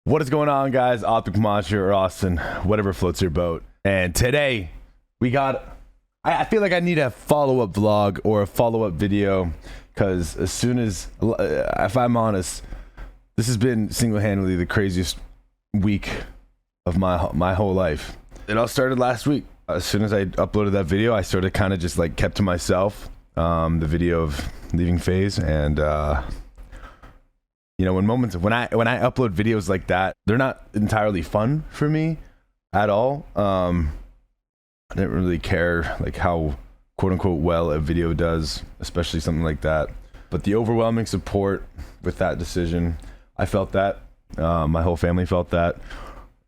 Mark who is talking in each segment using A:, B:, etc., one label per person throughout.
A: What is going on, guys? OpTic Monster or Austin, whatever floats your boat. And today we got, I feel like I need a follow-up vlog or a follow-up video, because as soon as, if I'm honest, this has been single-handedly the craziest week of my whole life. It all started last week. As soon as I uploaded that video, I sort of kind of just like kept to myself, the video of leaving FaZe. And you know, when I upload videos like that, they're not entirely fun for me at all. I didn't really care like how quote unquote well a video does, especially something like that. But the overwhelming support with that decision, I felt that. My whole family felt that,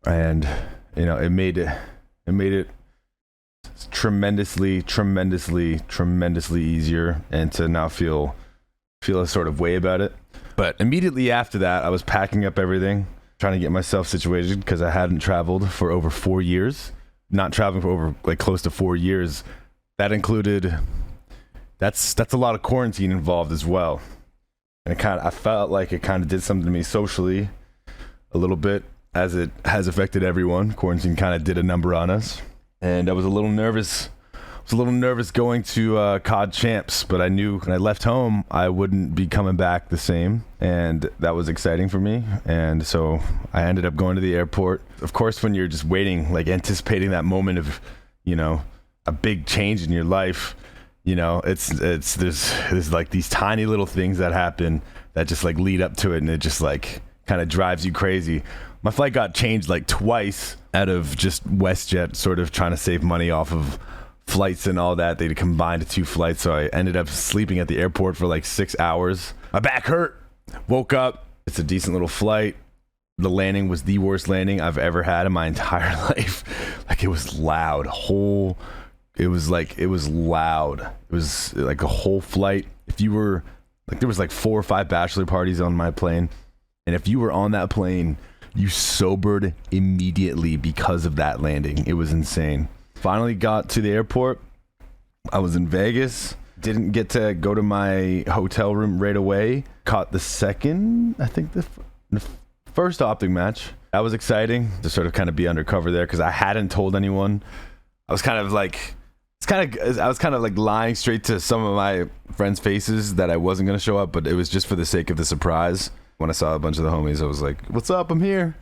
A: and you know, it made it tremendously easier, and to now feel a sort of way about it. But immediately after that, I was packing up everything, trying to get myself situated, because I hadn't traveled for over 4 years. Not traveling for over like close to 4 years. That included, that's a lot of quarantine involved as well. And I felt like it kind of did something to me socially a little bit, as it has affected everyone. Quarantine kind of did a number on us. And I was a little nervous. Going to COD Champs, but I knew when I left home I wouldn't be coming back the same, and that was exciting for me. And so I ended up going to the airport. Of course, when you're just waiting, like anticipating that moment of, you know, a big change in your life, you know, there's like these tiny little things that happen that just like lead up to it, and it just like kind of drives you crazy. My flight got changed like twice out of just WestJet, sort of trying to save money off of flights and all that. They combined 2 flights, so I ended up sleeping at the airport for like 6 hours. My back hurt. Woke up. It's a decent little flight. The landing was the worst landing I've ever had in my entire life. Like, it was loud. It was loud. It was like a whole flight. If you were like, there was like 4 or 5 bachelor parties on my plane, and if you were on that plane, you sobered immediately because of that landing. It was insane. Finally got to the airport. I was in Vegas. Didn't get to go to my hotel room right away. Caught the second, I think the first OpTic match. That was exciting to sort of kind of be undercover there, because I hadn't told anyone. I was kind of like lying straight to some of my friends' faces that I wasn't going to show up, but it was just for the sake of the surprise. When I saw a bunch of the homies, I was like, "What's up? I'm here."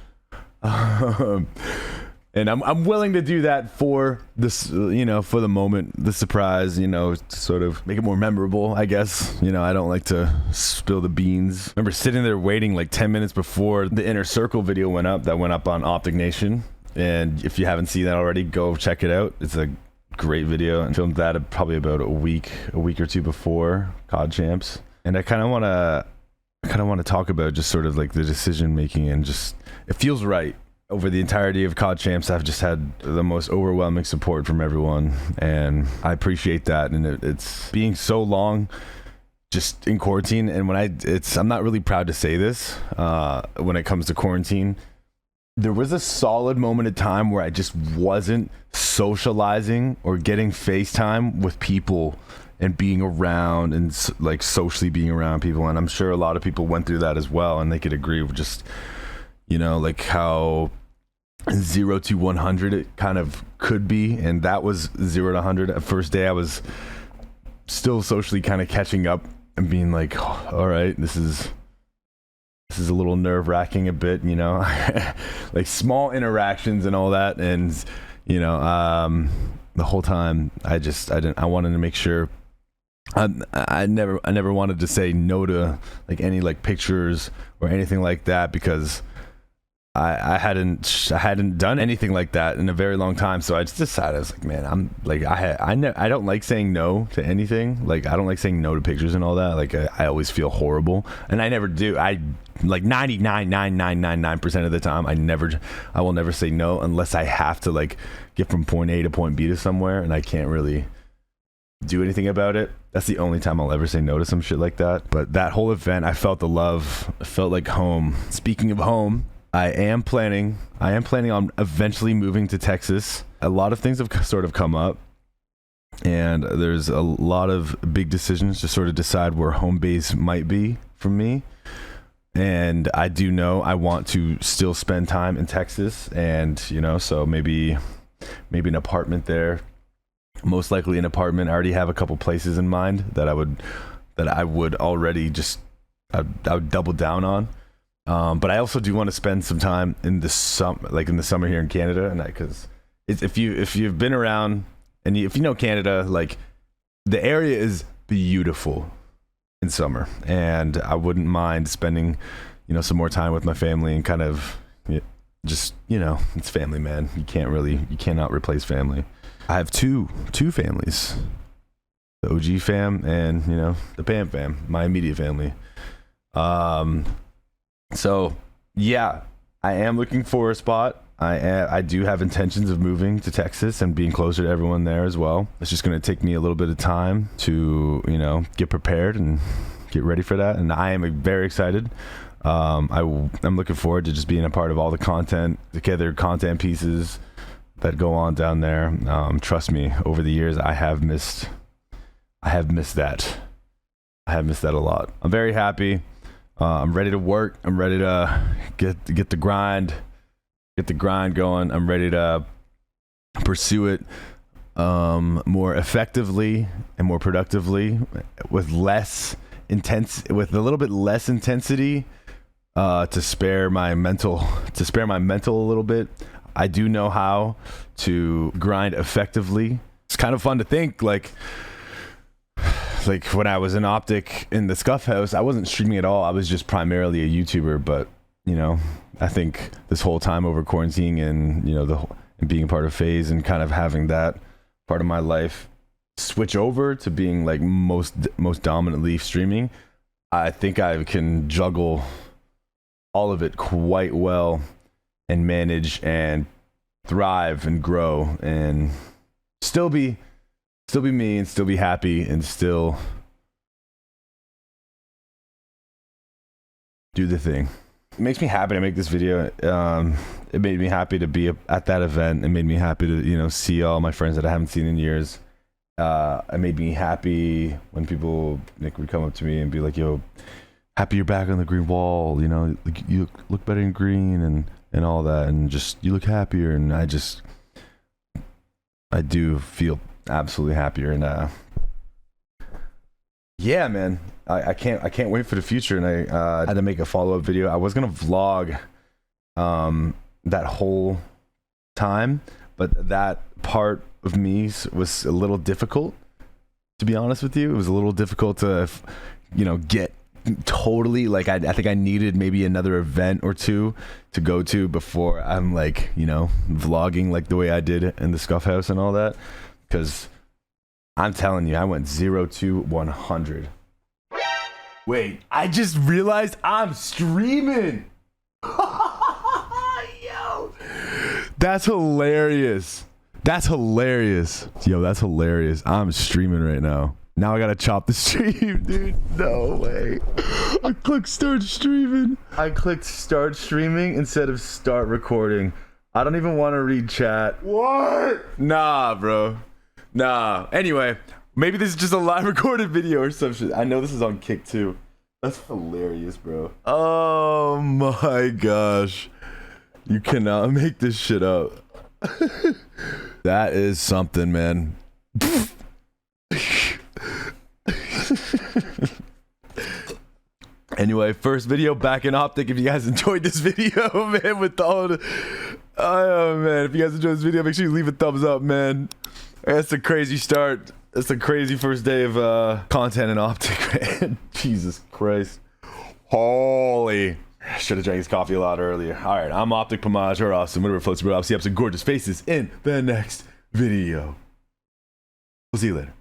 A: And I'm willing to do that for this, you know, for the moment, the surprise, you know, to sort of make it more memorable, I guess. You know, I don't like to spill the beans. Remember sitting there waiting like 10 minutes before the Inner Circle video went up, that went up on OpTic Nation. And if you haven't seen that already, go check it out. It's a great video. I filmed that probably about a week or two before COD Champs. And I kind of want to talk about just sort of like the decision making, and just, it feels right. Over the entirety of COD Champs, I've just had the most overwhelming support from everyone, and I appreciate that. And it's being so long just in quarantine, and I'm not really proud to say this when it comes to quarantine. There was a solid moment of time where I just wasn't socializing or getting FaceTime with people and being around and like socially being around people. And I'm sure a lot of people went through that as well, and they could agree with just, you know, like how 0 to 100 it kind of could be. And that was 0 to 100. At first day, I was still socially kind of catching up and being like, oh, all right, this is a little nerve-wracking a bit, you know. Like small interactions and all that. And you know, the whole time I wanted to make sure I never wanted to say no to like any like pictures or anything like that, because I hadn't done anything like that in a very long time. So I just decided, I was like, man, I'm like, I don't like saying no to anything. Like, I don't like saying no to pictures and all that. Like, I always feel horrible, and I never do. I like 99.999% of the time, I will never say no unless I have to like get from point A to point B to somewhere, and I can't really do anything about it. That's the only time I'll ever say no to some shit like that. But that whole event, I felt the love. I felt like home. Speaking of home, I am planning on eventually moving to Texas. A lot of things have sort of come up, and there's a lot of big decisions to sort of decide where home base might be for me. And I do know I want to still spend time in Texas, and you know, so maybe an apartment there. Most likely an apartment. I already have a couple places in mind that I would already just I would double down on. But I also do want to spend some time in the summer here in Canada, and because if you've been around and if you know Canada, like the area is beautiful in summer, and I wouldn't mind spending, you know, some more time with my family and kind of just, you know, it's family, man. You cannot replace family. I have two families, the OG fam and, you know, the Pam fam, my immediate family. So yeah, I am looking for a spot. I do have intentions of moving to Texas and being closer to everyone there as well. It's just going to take me a little bit of time to, you know, get prepared and get ready for that. And I am very excited. I'm looking forward to just being a part of all the content pieces that go on down there. Trust me, over the years, I have missed that. I have missed that a lot. I'm very happy. I'm ready to work. I'm ready to get the grind going. I'm ready to pursue it more effectively and more productively with a little bit less intensity, to spare my mental a little bit. I do know how to grind effectively. It's kind of fun to think like when I was in OpTic in the Scuff House, I wasn't streaming at all. I was just primarily a YouTuber, but you know, I think this whole time over quarantining and, you know, and being part of FaZe and kind of having that part of my life switch over to being like most dominantly streaming, I think I can juggle all of it quite well and manage and thrive and grow and still be me and still be happy and still do the thing. It makes me happy to make this video. It made me happy to be at that event. It made me happy to, you know, see all my friends that I haven't seen in years. It made me happy when people would come up to me and be like, yo, happy you're back on the green wall, you know, you look better in green and all that, and just you look happier, and I do feel absolutely happier. And yeah, man, I can't wait for the future. And I had to make a follow-up video. I was gonna vlog that whole time, but that part of me was a little difficult, to be honest with you. It was a little difficult to, you know, get totally like I think I needed maybe another event or two to go to before I'm like, you know, vlogging like the way I did in the Scuff House and all that, because I'm telling you, I went 0 to 100. Wait, I just realized I'm streaming. Yo, that's hilarious. That's hilarious. Yo, that's hilarious. I'm streaming right now. Now I gotta chop the stream, dude. No way. I clicked start streaming. I clicked start streaming instead of start recording. I don't even want to read chat. What? Nah, bro. Nah. Anyway, maybe this is just a live recorded video or some shit. I know this is on Kick too. That's hilarious, bro. Oh my gosh. You cannot make this shit up. That is something, man. Anyway, first video back in OpTic. If you guys enjoyed this video, man, with all the, oh man, if you guys enjoyed this video, make sure you leave a thumbs up, man. That's a crazy start. That's a crazy first day of content in OpTic, man. Jesus Christ. Holy. I should have drank his coffee a lot earlier. All right, I'm OpTic Pomage or Austin, whatever floats your boat. I'll see you up some gorgeous faces in the next video. We'll see you later.